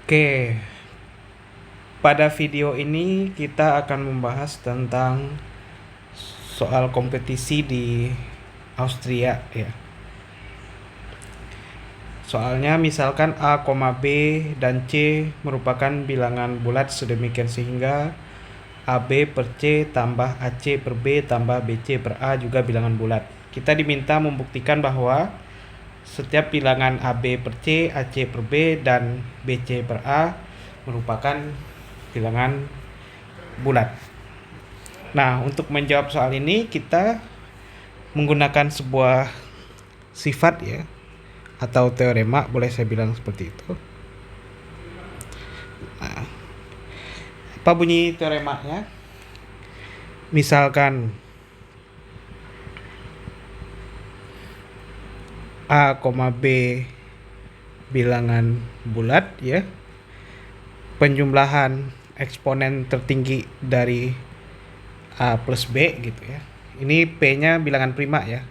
Oke, pada video ini kita akan membahas tentang soal kompetisi di Austria ya. Soalnya misalkan A, B, dan C merupakan bilangan bulat sedemikian sehingga AB per C tambah AC per B tambah BC per A juga bilangan bulat. Kita diminta membuktikan bahwa setiap bilangan AB per C, AC per B, dan BC per A merupakan bilangan bulat. Nah, untuk menjawab soal ini kita menggunakan sebuah sifat ya, atau teorema, boleh saya bilang seperti itu. Nah, apa bunyi teoremanya? Misalkan A, B bilangan bulat ya, penjumlahan eksponen tertinggi dari A plus B gitu ya. Ini P-nya bilangan prima ya.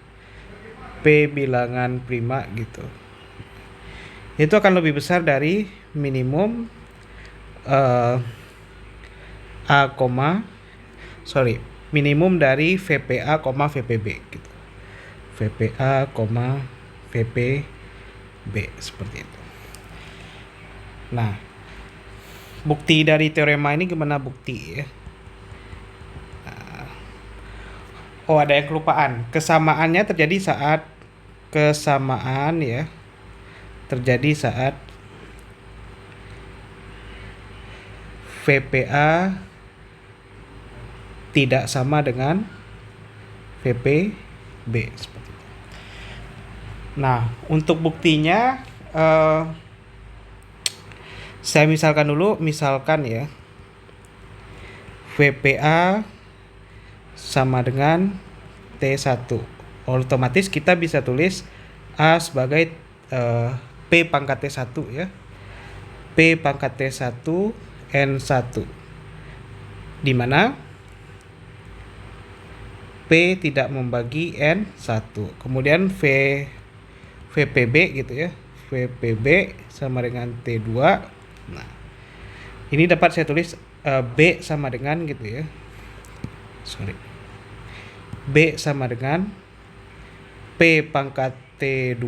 P bilangan prima gitu. Itu akan lebih besar dari minimum minimum dari VPA, VPB gitu. VPA, VPB seperti itu. Nah, bukti dari teorema ini gimana bukti ya? Oh, ada yang kelupaan. Kesamaannya terjadi saat VPA tidak sama dengan VPB seperti itu. Nah, untuk buktinya saya misalkan ya, VPA sama dengan T1. Otomatis kita bisa tulis A sebagai P pangkat T1 ya. P pangkat T1 N1. Di mana P tidak membagi N1. Kemudian VPB gitu ya. VPB sama dengan T2. Nah, ini dapat saya tulis B sama dengan gitu ya. B sama dengan P pangkat T2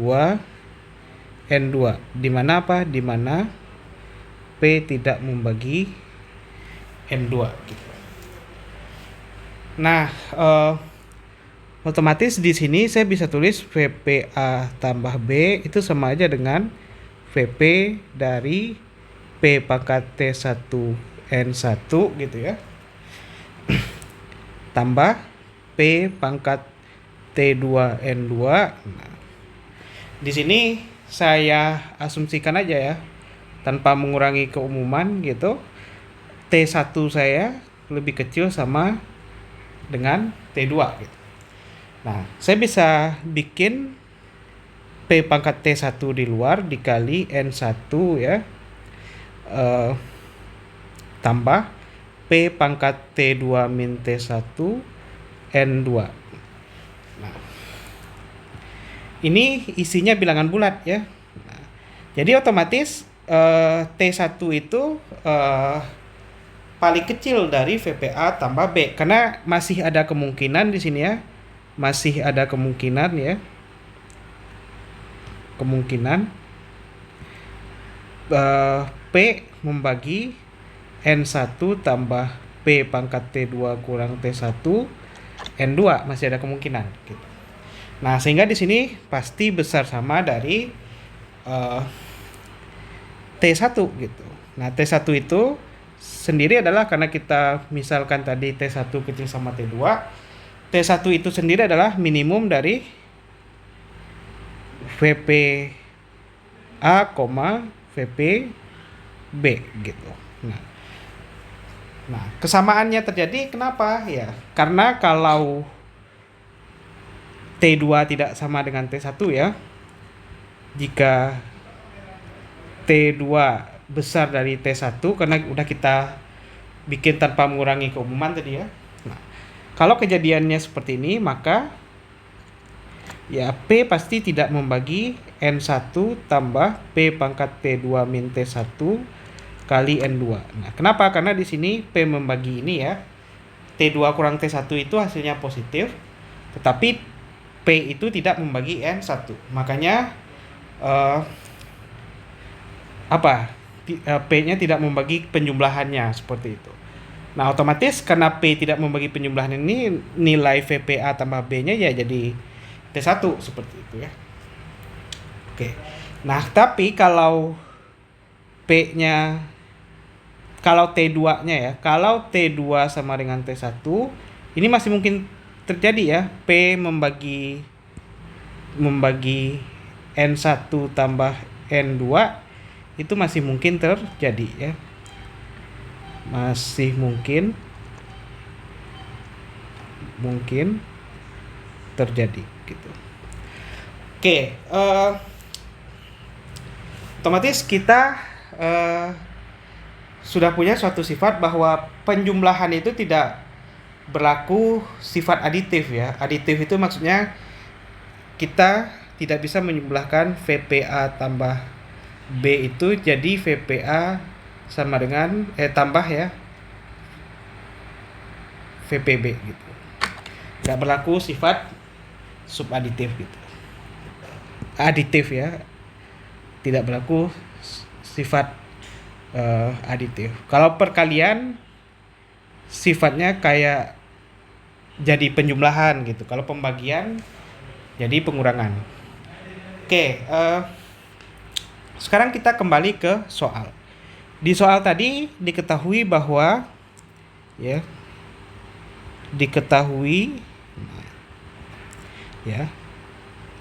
N2. Di mana apa? Di mana P tidak membagi N2 gitu. Nah, otomatis di sini saya bisa tulis VPA tambah B itu sama aja dengan VP dari P pangkat T1 N1 gitu ya. Tambah P pangkat T2 N2. Nah, di sini saya asumsikan aja ya, tanpa mengurangi keumuman gitu. T1 saya lebih kecil sama dengan T2 gitu. Nah, saya bisa bikin P pangkat T1 di luar dikali N1 ya, tambah P pangkat T2 min T1 N2. Nah, ini isinya bilangan bulat ya. Nah, jadi otomatis T1 itu paling kecil dari VPA tambah B, karena masih ada kemungkinan di sini ya. Masih ada kemungkinan ya. P membagi N1 tambah P pangkat T2 kurang T1 N2, masih ada kemungkinan gitu. Nah, sehingga di sini pasti besar sama dari T1 gitu. Nah, T1 itu sendiri adalah karena kita misalkan tadi T1 kecil sama T2. T1 itu sendiri adalah minimum dari VPA, VPB gitu. Nah, kesamaannya terjadi kenapa? Ya, karena kalau T2 tidak sama dengan T1 ya. Jika T2 besar dari T1, karena udah kita bikin tanpa mengurangi keumuman tadi ya. Nah, kalau kejadiannya seperti ini, maka ya P pasti tidak membagi N1 tambah P pangkat T2 min T1 kali N2. Nah, kenapa? Karena di sini P membagi ini ya. T2 kurang T1 itu hasilnya positif, tetapi P itu tidak membagi N1. Makanya P-nya tidak membagi penjumlahannya seperti itu. Nah, otomatis karena P tidak membagi penjumlahan ini, nilai VPA tambah B-nya ya jadi T1 seperti itu ya. Oke. Nah, tapi kalau P-nya, kalau T2-nya ya, kalau T2 sama dengan T1, ini masih mungkin terjadi ya, P membagi N1 tambah N2 itu masih mungkin terjadi ya. Masih mungkin terjadi gitu. Oke, otomatis kita sudah punya suatu sifat bahwa penjumlahan itu tidak berlaku sifat aditif ya. Aditif itu maksudnya kita tidak bisa menjumlahkan VPA tambah B itu jadi VPA sama dengan tambah ya VPB gitu. Tidak berlaku sifat subaditif gitu. Aditif ya. Tidak berlaku sifat aditif. Kalau perkalian sifatnya kayak jadi penjumlahan gitu. Kalau pembagian jadi pengurangan. Oke, sekarang kita kembali ke soal. Di soal tadi diketahui bahwa ya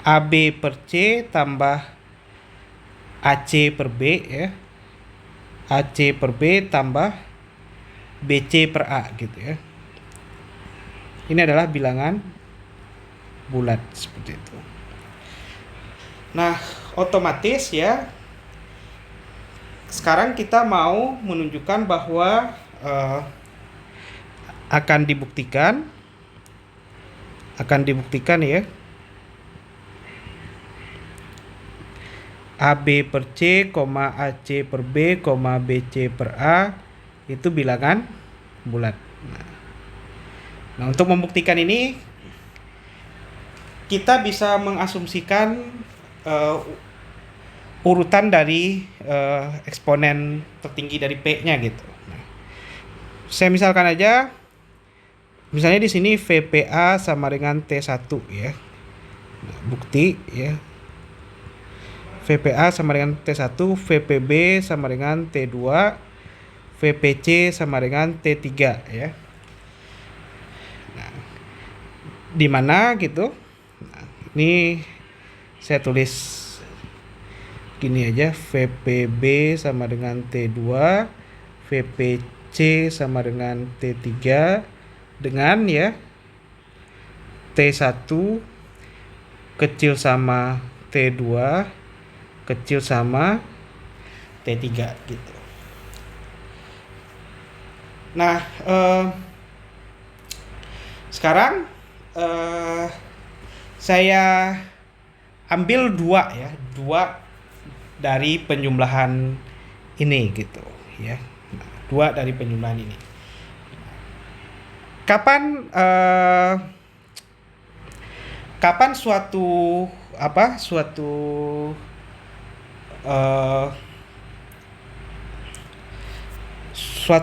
AB per C tambah AC per B ya. AC per B tambah BC per A gitu ya. Ini adalah bilangan bulat seperti itu. Nah, otomatis ya sekarang kita mau menunjukkan bahwa akan dibuktikan ya AB per C, AC per B, BC per A itu bilangan bulat. Nah, untuk membuktikan ini kita bisa mengasumsikan urutan dari eksponen tertinggi dari P-nya gitu. Nah, saya misalkan aja, misalnya di sini VPA sama dengan T1 ya. Nah, bukti ya. VPA sama dengan T1, VPB sama dengan T2, VPC sama dengan T3 ya. Nah, di mana gitu? Nah, ini saya tulis gini aja, VPB sama dengan T2, VPC sama dengan T3 dengan ya T1 kecil sama T2 kecil sama T3 gitu. Nah, sekarang saya ambil dua dari penjumlahan ini gitu ya. Nah, dua dari penjumlahan ini. Kapan suatu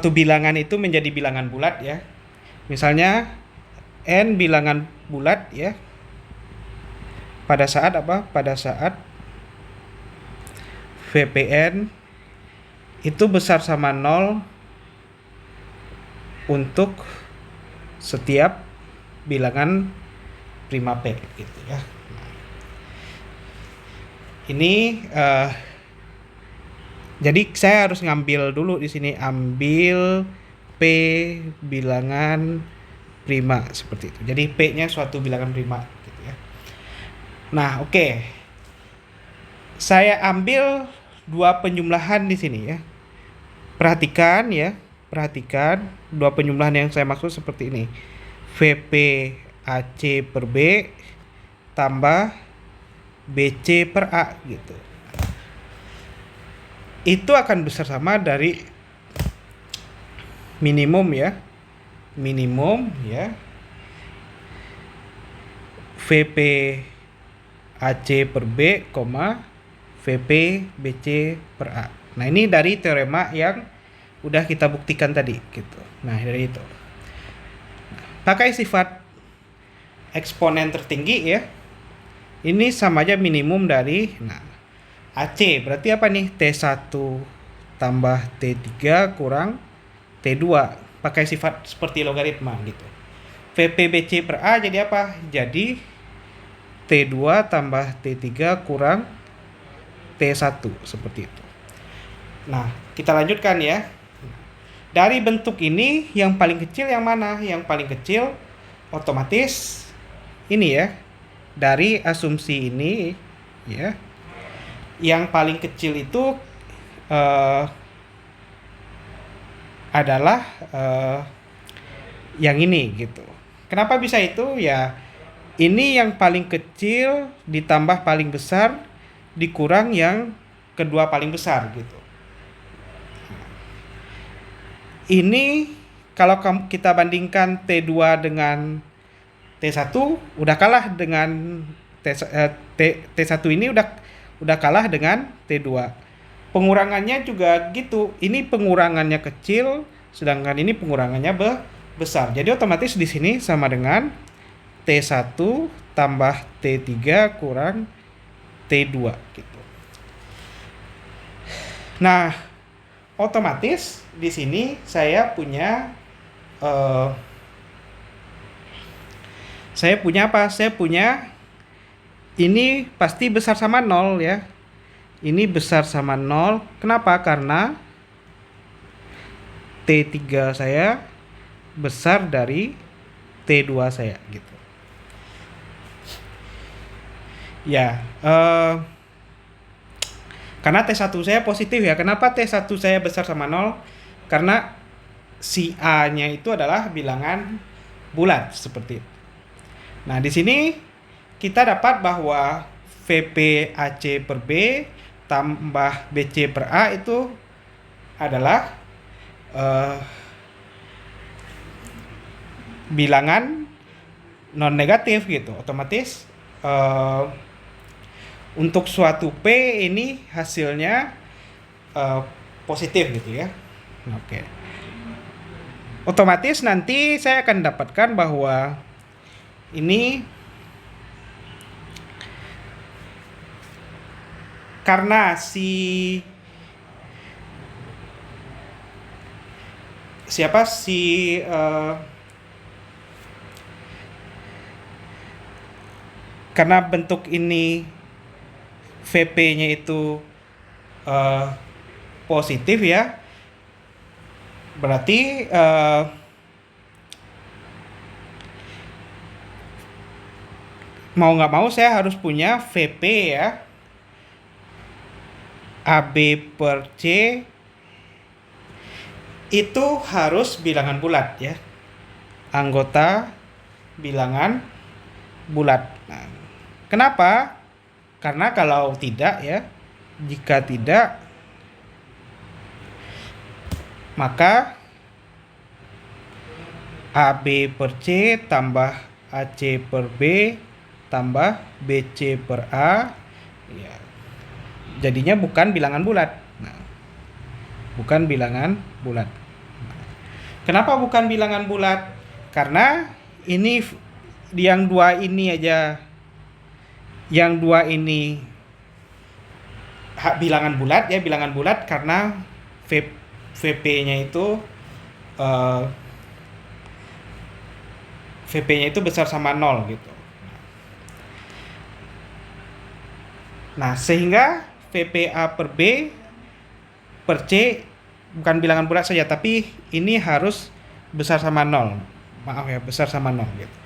bilangan itu menjadi bilangan bulat ya. Misalnya n bilangan bulat ya. Pada saat VPN itu besar sama 0 untuk setiap bilangan prima P gitu ya. Ini jadi saya harus ngambil dulu di sini, ambil P bilangan prima seperti itu. Jadi P-nya suatu bilangan prima gitu ya. Nah, oke. Saya ambil dua penjumlahan di sini ya. Perhatikan dua penjumlahan yang saya maksud seperti ini. VPAC per B tambah BC per A gitu. Itu akan besar sama dari minimum ya. Minimum ya. VP AC per B, VP BC per A. Nah, ini dari teorema yang udah kita buktikan tadi gitu. Nah, dari itu. Pakai sifat eksponen tertinggi ya. Ini sama aja minimum dari AC. Berarti apa nih? T1 tambah T3 kurang T2. Pakai sifat seperti logaritma gitu. VP BC per A jadi apa? Jadi T2 tambah T3 kurang T1 seperti itu. Nah, kita lanjutkan ya. Dari bentuk ini yang paling kecil yang mana? Yang paling kecil otomatis ini ya. Dari asumsi ini ya. Yang paling kecil itu adalah yang ini gitu. Kenapa bisa itu? Ya, ini yang paling kecil ditambah paling besar dikurang yang kedua paling besar gitu. Ini kalau kita bandingkan T2 dengan T1 udah kalah dengan T1 ini udah kalah dengan T2. Pengurangannya juga gitu. Ini pengurangannya kecil sedangkan ini pengurangannya besar. Jadi otomatis di sini sama dengan T1 tambah T3 kurang T2 gitu. Nah, otomatis di sini saya punya apa? Saya punya ini pasti besar sama 0 ya. Ini besar sama 0. Kenapa? Karena T3 saya besar dari T2 saya gitu. Ya, karena T1 saya positif ya. Kenapa T1 saya besar sama 0? Karena si A-nya itu adalah bilangan bulat seperti itu. Nah, di sini kita dapat bahwa VP AC per B tambah BC per A itu adalah bilangan non negatif gitu. Otomatis untuk suatu P ini hasilnya positif gitu ya. Oke. Otomatis nanti saya akan dapatkan bahwa ini karena karena bentuk ini VP-nya itu positif ya, berarti mau nggak mau saya harus punya VP ya, AB per C itu harus bilangan bulat ya, anggota bilangan bulat. Nah, kenapa? Karena kalau tidak ya, jika tidak maka AB per C tambah AC per B tambah BC per A ya, jadinya bukan bilangan bulat. Nah, bukan bilangan bulat. Kenapa bukan bilangan bulat? Karena ini yang dua ini aja, yang dua ini bilangan bulat ya, bilangan bulat karena VP-nya itu VP-nya itu besar sama 0 gitu. Nah, sehingga VPA per B per C bukan bilangan bulat saja, tapi ini harus besar sama 0. Maaf ya, besar sama 0 gitu.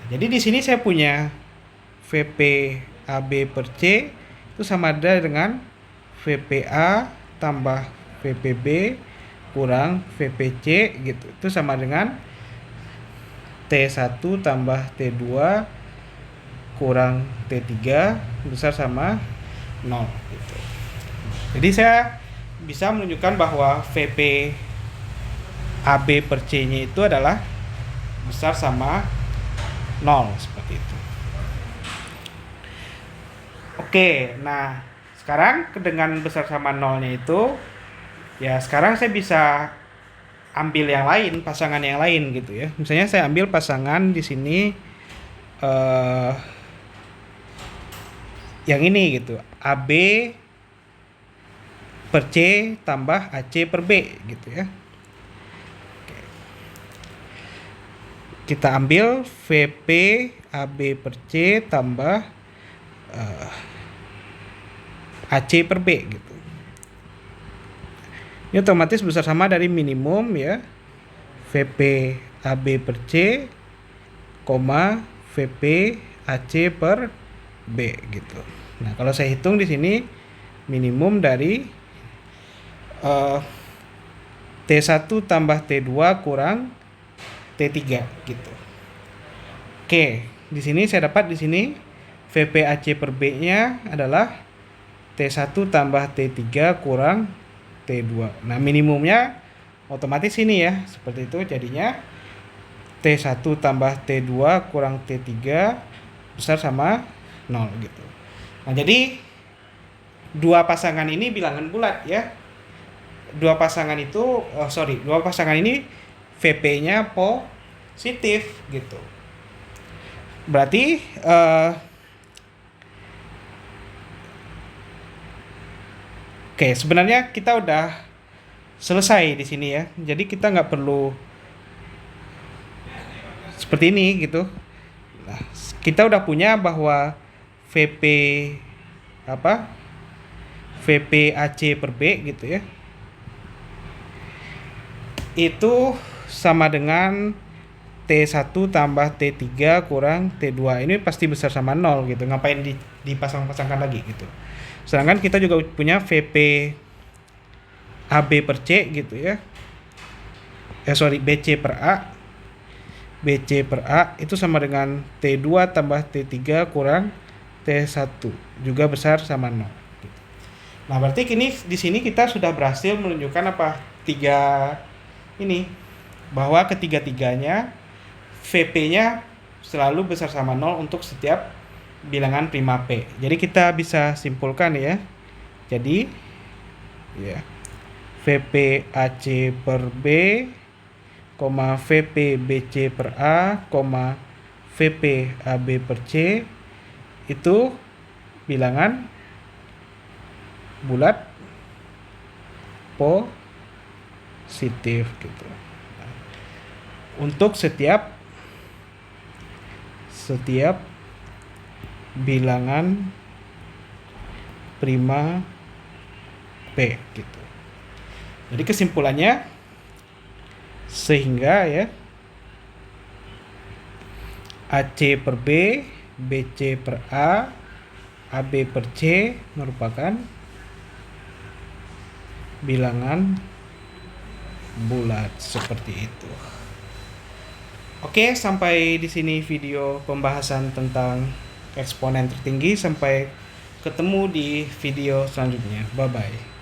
Jadi di sini saya punya VPAB per C itu sama ada dengan VPA tambah VPB kurang VPC gitu. Itu sama dengan T1 tambah T2 kurang T3 besar sama 0 gitu. Jadi saya bisa menunjukkan bahwa VP AB per C-nya itu adalah besar sama 0 seperti itu. Oke, nah sekarang dengan besar sama 0-nya itu, ya sekarang saya bisa ambil yang lain, pasangan yang lain gitu ya. Misalnya saya ambil pasangan di sini yang ini gitu, AB per C tambah AC per B gitu ya. Kita ambil VP AB per C tambah AC per B gitu. Ini otomatis besar sama dari minimum ya, VP AB per C, VP AC per B gitu. Nah, kalau saya hitung di sini minimum dari T1 tambah T2 kurang T3 gitu. Oke, di sini saya dapat di sini VP AC per B-nya adalah T1 tambah T3 kurang T2. Nah, minimumnya otomatis ini ya, seperti itu jadinya T1 tambah T2 kurang T3 besar sama 0 gitu. Nah, jadi dua pasangan ini bilangan bulat ya. Dua pasangan ini VP-nya positif gitu. Berarti oke, sebenarnya kita udah selesai di sini ya. Jadi kita nggak perlu seperti ini gitu. Nah, kita udah punya bahwa VP AC per B gitu ya. Itu sama dengan T1 tambah T3 kurang T2. Ini pasti besar sama 0 gitu. Ngapain dipasang-pasangkan lagi gitu. Sedangkan kita juga punya VP AB per C gitu ya. BC per A. BC per A itu sama dengan T2 tambah T3 kurang T1. Juga besar sama 0. Nah, berarti di sini kita sudah berhasil menunjukkan bahwa ketiga-tiganya VP-nya selalu besar sama 0 untuk setiap bilangan prima P. Jadi kita bisa simpulkan ya. Jadi ya, VP AC per B, VP BC per A, VP AB per C itu bilangan bulat positif gitu. Nah, untuk setiap bilangan prima P gitu. Jadi kesimpulannya, sehingga ya AC per B, BC per A, AB per C merupakan bilangan bulat seperti itu. Oke, sampai di sini video pembahasan tentang eksponen tertinggi. Sampai ketemu di video selanjutnya. Bye bye.